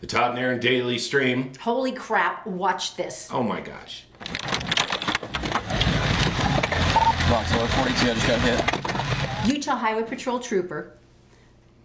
The Todd and Erin Daily Stream. Holy crap, watch this. Oh my gosh. Box 42, I just got hit. Utah Highway Patrol trooper.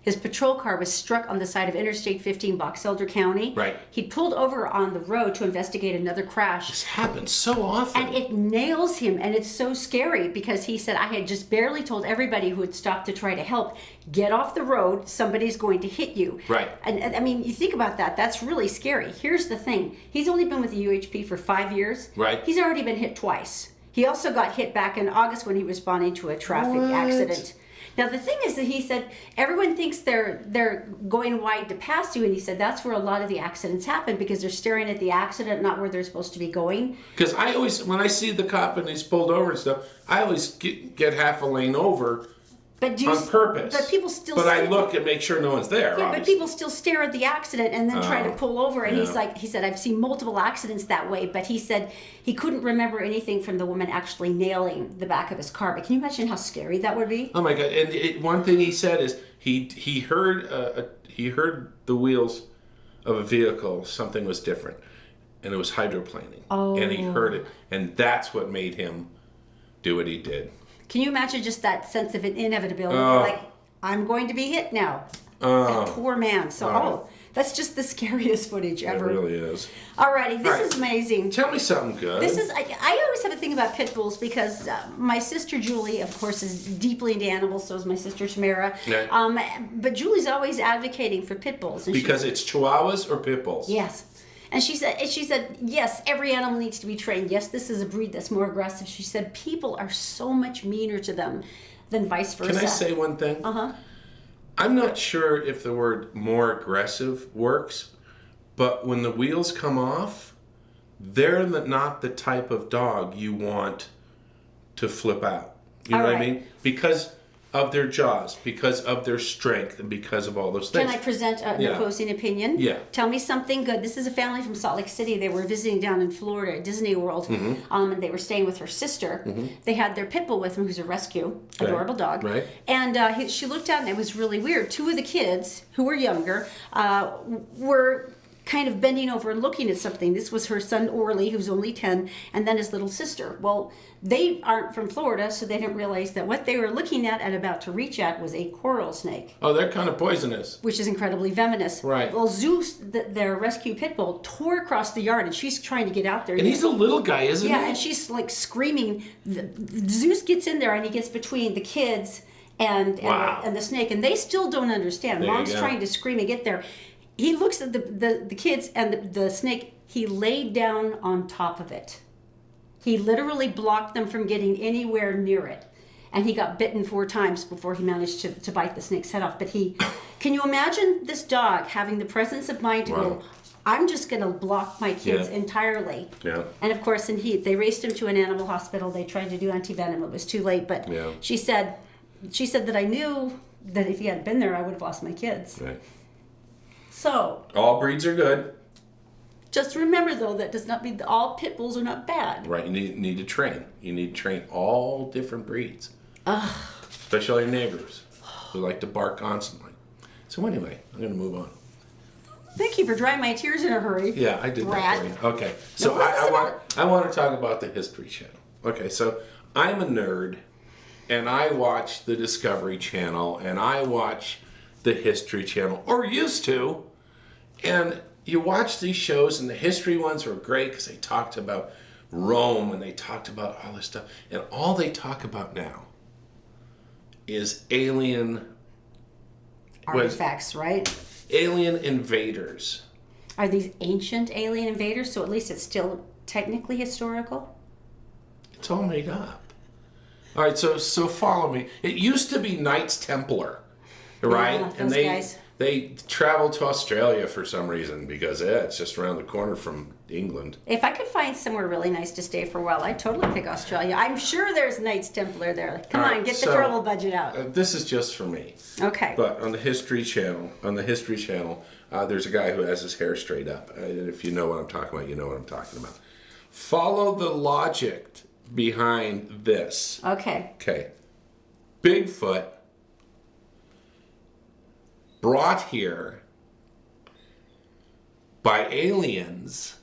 His patrol car was struck on the side of Interstate 15, Box Elder County. Right. He pulled over on the road to investigate another crash. This happens so often. And it nails him, and it's so scary because he said, I had just barely told everybody who had stopped to try to help, get off the road, somebody's going to hit you. Right. And I mean, you think about that, that's really scary. Here's the thing, he's only been with the UHP for 5 years. Right. He's already been hit twice. He also got hit back in August when he was responding to a traffic accident. Now the thing is that he said everyone thinks they're going wide to pass you, and he said that's where a lot of the accidents happen because they're staring at the accident, not where they're supposed to be going. Because I always, when I see the cop and he's pulled over and stuff, I always get half a lane over on purpose. But people still. But I look and make sure no one's there. Yeah, obviously. but people still stare at the accident and then try to pull over. And yeah. he said, I've seen multiple accidents that way. But he said he couldn't remember anything from the woman actually nailing the back of his car. But can you imagine how scary that would be? Oh my God! And one thing he said is he heard the wheels of a vehicle. Something was different, and it was hydroplaning. Oh. And he heard it, and that's what made him do what he did. Can you imagine just that sense of inevitability? Oh. Like, I'm going to be hit now. That poor man. So, that's just the scariest footage ever. It really is. Alrighty, this is amazing. Tell me something good. This is, I always have a thing about pit bulls because my sister Julie, of course, is deeply into animals, so is my sister Tamara. Yeah. But Julie's always advocating for pit bulls. And because it's Chihuahuas or Pit Bulls? Yes. And she said, yes, every animal needs to be trained. Yes, this is a breed that's more aggressive. She said, people are so much meaner to them than vice versa. Can I say one thing? Uh-huh. I'm not sure if the word more aggressive works, but when the wheels come off, they're not the type of dog you want to flip out. You know what I mean? Because of their jaws, because of their strength, and because of all those things. Can I present an opposing opinion? Yeah. Tell me something good. This is a family from Salt Lake City. They were visiting down in Florida at Disney World, and they were staying with her sister. They had their pit bull with them, who's a rescue, adorable dog. Right. And she looked out, and it was really weird. Two of the kids, who were younger, were kind of bending over and looking at something. This was her son Orly, who's only 10, and then his little sister. Well, they aren't from Florida, so they didn't realize that what they were looking at and about to reach at was a coral snake. Oh, they're kind of poisonous. Which is incredibly venomous. Right. Well, Zeus, their rescue pit bull, tore across the yard, and she's trying to get out there. And he's a little guy, isn't he? Yeah, and she's like screaming. Zeus gets in there, and he gets between the kids and the snake, and they still don't understand. There you Mom's go. trying to scream and get there. He looks at the kids and the snake. He laid down on top of it. He literally blocked them from getting anywhere near it. And he got bitten 4 times before he managed to bite the snake's head off. But can you imagine this dog having the presence of mind to go, I'm just going to block my kids entirely. Yeah. And of course, they raced him to an animal hospital. They tried to do anti-venom. It was too late. But she said that I knew that if he hadn't been there, I would have lost my kids. Right. So, all breeds are good. just remember, though, that does not mean that all pit bulls are not bad. Right, you need to train. You need to train all different breeds. Especially your neighbors who like to bark constantly. So anyway, I'm going to move on. Thank you for drying my tears in a hurry. Yeah, I did Brad. that for you. Okay, so Now, what's this I want to talk about the History Channel. Okay, so I'm a nerd, and I watch the Discovery Channel, and I watch the History Channel, or used to, and you watch these shows, and the history ones were great because they talked about Rome, and they talked about all this stuff, and all they talk about now is alien Artifacts, right? alien invaders. Are these ancient alien invaders? So at least it's still technically historical? It's all made up. All right, so follow me. It used to be Knights Templar, right? Yeah, and those guys. they traveled to Australia for some reason because it's just around the corner from England. If I could find somewhere really nice to stay for a while, I'd totally pick Australia. I'm sure there's Knights Templar there. Come All on, right, get the so, travel budget out. This is just for me. Okay. But on the History Channel, there's a guy who has his hair straight up. And if you know what I'm talking about, you know what I'm talking about. Follow the logic behind this. Okay. Okay. Bigfoot brought here by aliens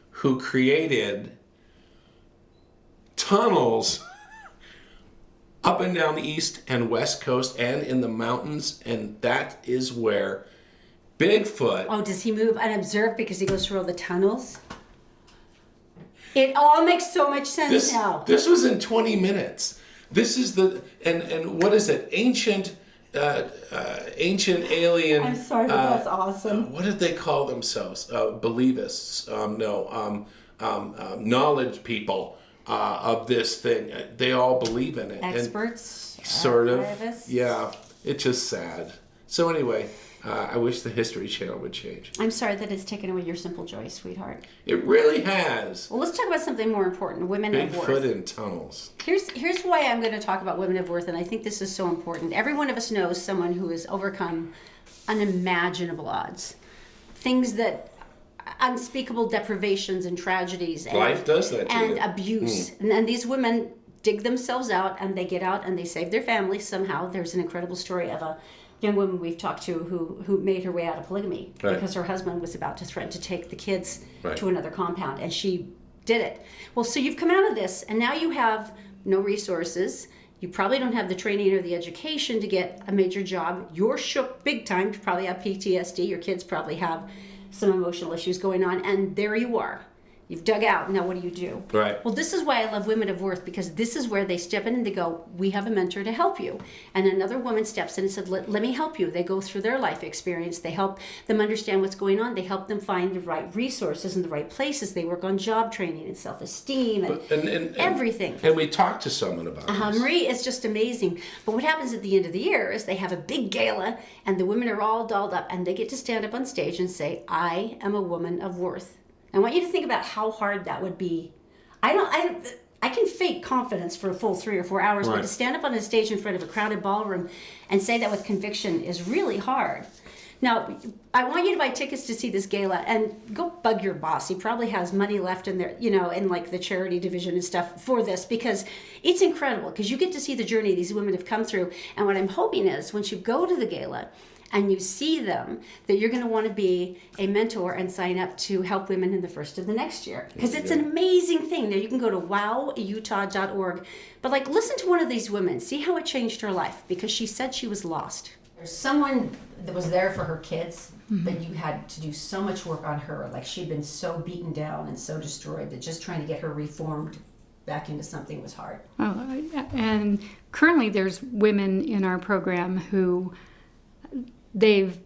who created tunnels up and down the east and west coast and in the mountains, and that is where Bigfoot... Oh, does he move unobserved because he goes through all the tunnels? It all makes so much sense now. This was in 20 minutes. This is the... And what is it? Ancient alien... I'm sorry, but that's awesome. What did they call themselves? Believists. Knowledge people of this thing. They all believe in it. Experts? And sort of. Archivists? Yeah. It's just sad. So anyway... I wish the History Channel would change. I'm sorry that it's taken away your simple joy, sweetheart. It really has. Well, let's talk about something more important, Women of Worth. Bigfoot in tunnels. Here's why I'm going to talk about Women of Worth, and I think this is so important. Every one of us knows someone who has overcome unimaginable odds. Things that, unspeakable deprivations and tragedies. And, life does that to and you. abuse. And these women dig themselves out, and they get out, and they save their families somehow. There's an incredible story of a young woman we've talked to who made her way out of polygamy because her husband was about to threaten to take the kids to another compound, and she did it. Well, so you've come out of this, and now you have no resources. You probably don't have the training or the education to get a major job. You're shook big time. You probably have PTSD. Your kids probably have some emotional issues going on, and there you are. You've dug out. Now what do you do? Right. Well, this is why I love Women of Worth, because this is where they step in and they go, we have a mentor to help you. And another woman steps in and said, let me help you. They go through their life experience. They help them understand what's going on. They help them find the right resources in the right places. They work on job training and self-esteem and everything. And we talked to someone about this. Marie is just amazing. But what happens at the end of the year is they have a big gala, and the women are all dolled up, and they get to stand up on stage and say, I am a woman of worth. I want you to think about how hard that would be. I can fake confidence for a full 3 or 4 hours, but to stand up on a stage in front of a crowded ballroom and say that with conviction is really hard. Now, I want you to buy tickets to see this gala and go bug your boss. He probably has money left in there, in like the charity division and stuff for this, because it's incredible, because you get to see the journey these women have come through. And what I'm hoping is once you go to the gala, and you see them, that you're going to want to be a mentor and sign up to help women in the first of the next year. Because it's an amazing thing. Now, you can go to wowutah.org, but listen to one of these women. See how it changed her life, because she said she was lost. There's someone that was there for her kids, but you had to do so much work on her. Like, she'd been so beaten down and so destroyed that just trying to get her reformed back into something was hard. Oh, and currently there's women in our program who... they've,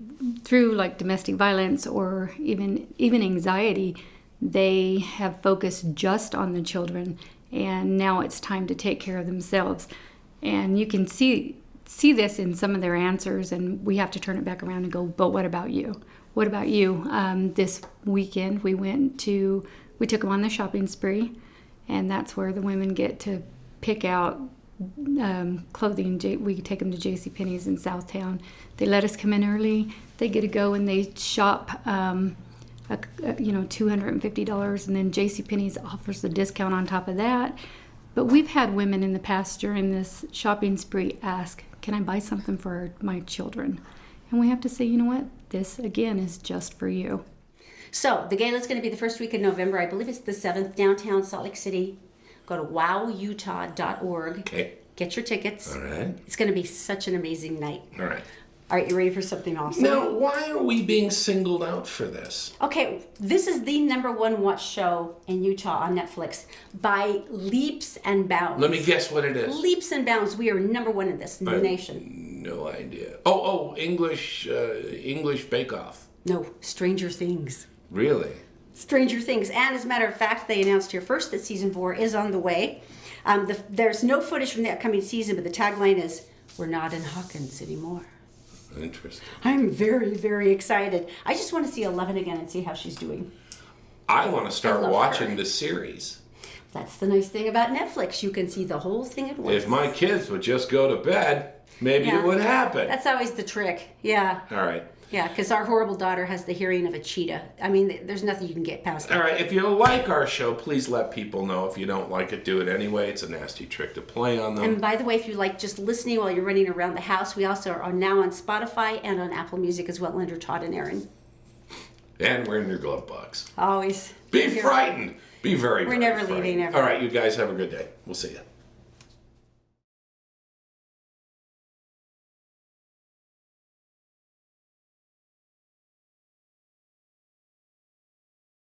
through domestic violence or even anxiety, they have focused just on the children, and now it's time to take care of themselves. And you can see this in some of their answers, and we have to turn it back around and go, but what about you? What about you? This weekend we took them on the shopping spree, and that's where the women get to pick out clothing. We take them to JCPenney's in Southtown. They let us come in early. They get to go and they shop $250, and then JCPenney's offers a discount on top of that. But we've had women in the past during this shopping spree ask, can I buy something for my children? And we have to say, you know what, this again is just for you. So the gala is going to be the first week in November. I believe it's the 7th, downtown Salt Lake City. Go to wowutah.org. Okay. Get your tickets. All right. It's going to be such an amazing night. All right. All right, you ready for something awesome? Now, why are we being singled out for this? Okay, this is the #1 watch show in Utah on Netflix by leaps and bounds. Let me guess what it is. Leaps and bounds. We are #1 in this nation. No idea. Oh, English Bake Off. No, Stranger Things. Really? Stranger Things. And as a matter of fact, they announced here first that season 4 is on the way. There's no footage from the upcoming season, but the tagline is, "We're not in Hawkins anymore." Interesting. I'm very, very excited. I just want to see Eleven again and see how she's doing. I want to start love watching her. the series. That's the nice thing about Netflix. You can see the whole thing at once. If my kids would just go to bed, maybe it would happen. That's always the trick. Yeah. All right. Yeah, because our horrible daughter has the hearing of a cheetah. I mean, there's nothing you can get past that. All right, if you like our show, please let people know. If you don't like it, do it anyway. It's a nasty trick to play on them. And by the way, if you like just listening while you're running around the house, we also are now on Spotify and on Apple Music as well under Todd and Erin. And we're in your glove box. Always. Be frightened. Be very, We're very never frightened. leaving ever. All right, you guys have a good day. We'll see you.